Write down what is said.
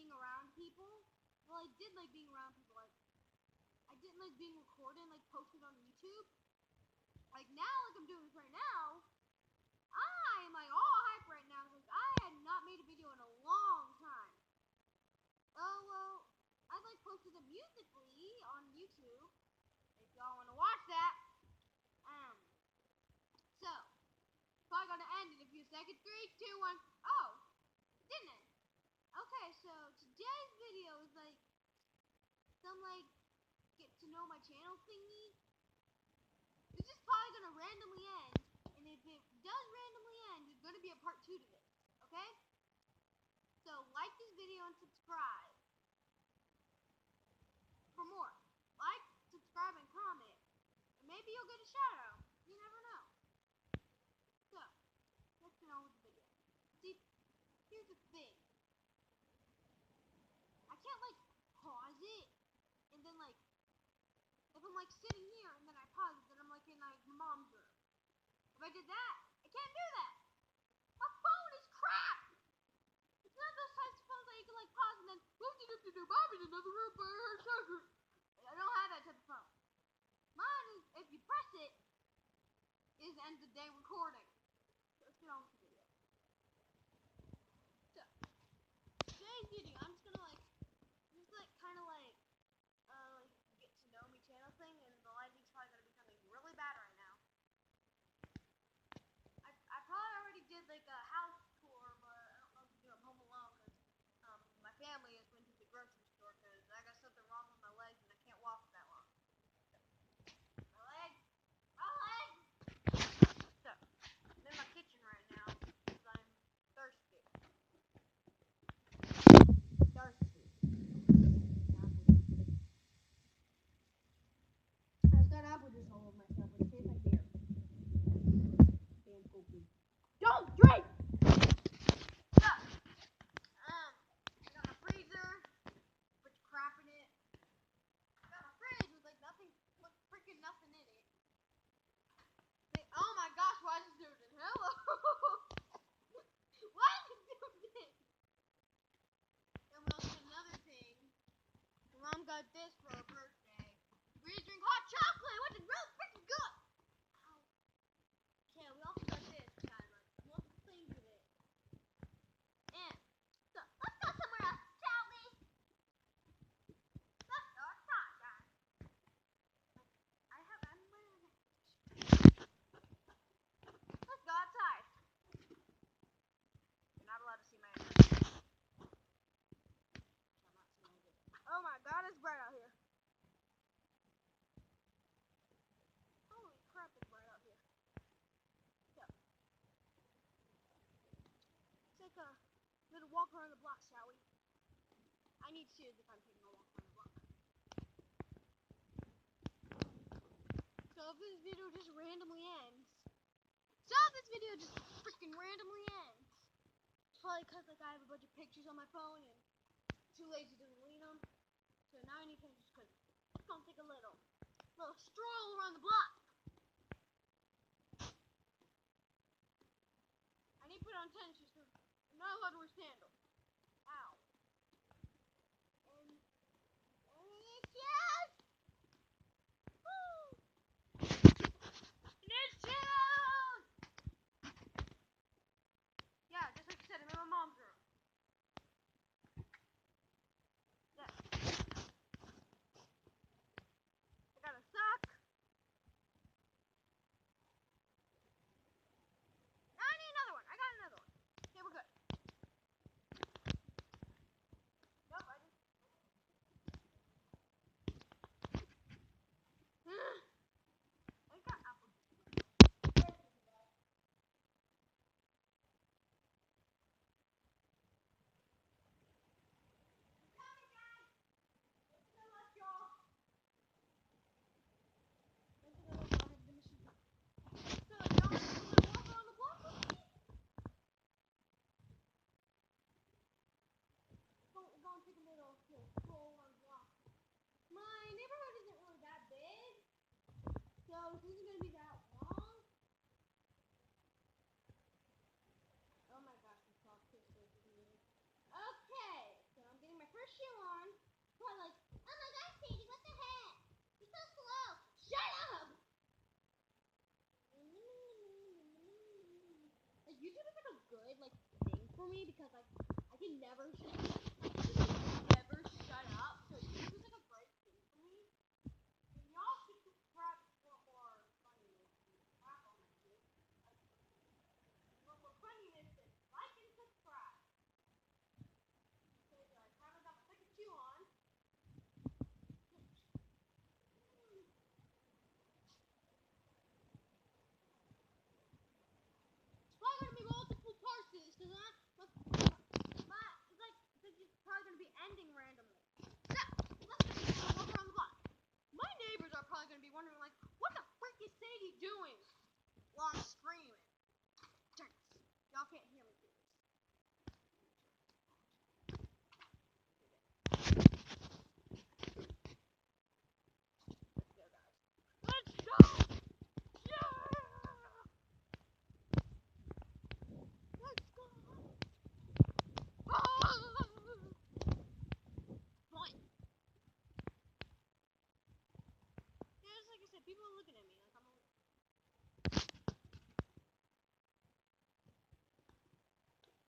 being around people. Well, I did like being around people. Like, I didn't like being recorded and like posted on YouTube. Like now, like I'm doing this right now, I'm like all hype right now because I had not made a video in a long time. Oh well, I like posted it musically on YouTube. If y'all want to watch that. So probably gonna end in a few seconds. 3, 2, 1. Oh, it didn't end. Okay, so today's video is like some like get to know my channel thingy. This is probably gonna randomly end, and if it does randomly end, there's gonna be a part 2 to this. Okay? So like this video and subscribe for more. Like, subscribe, and comment. And maybe you'll get a shout out. You never know. So, let's get on with the video. See, here's the thing. I can't like pause it and then like if I'm like sitting here and then I pause it, then I'm like in like my mom's room. If I did that, I can't do that. My phone is crap. It's not those types of phones that you can like pause and then Mommy's in another room by her sugar. I don't have that type of phone. Mine is if you press it, is end the day recording. So let's get on with the video. So today's video, I'm just gonna like kind of like get to know me channel thing, and the lighting's probably gonna be something really bad right now. I probably already did like a house tour, but I don't know if I'm home alone because my family has went to the grocery store because I got something wrong with my legs and I can't walk that long. My legs, my legs. So I'm in my kitchen right now because I'm thirsty. I just got apple juice all over myself, but it tastes like beer. Don't drink! So, I got my freezer, put your crap in it. I got my fridge with like nothing, freaking nothing in it. Oh my gosh, why is this doing this? Hello! Why is it doing this? And we also did another thing. Mom got this for her birthday. We drink hot chocolate, which is really freaking good. Ow. Okay, we also got this kind of multiple things with it. And so let's go somewhere else, shall we? Let's go outside, guys. Let's go outside. You're not allowed to see my exit. Oh my god, it's bright out here. Holy crap, it's bright out here. So, let's take a little walk around the block, shall we? I need to see if I'm taking a walk around the block. So if this video just randomly ends, it's probably because like I have a bunch of pictures on my phone and too lazy to delete them. So now I need to just gonna take a little stroll around the block. I need to put on tennis shoes because I'm not allowed to wear sandals. Ow. And yes! Woo! Tennis shoes! Yeah, just like you said, I'm in my mom's room. Yeah. I got a sock. I need another one. I got another one. Okay, we're good. hear me do.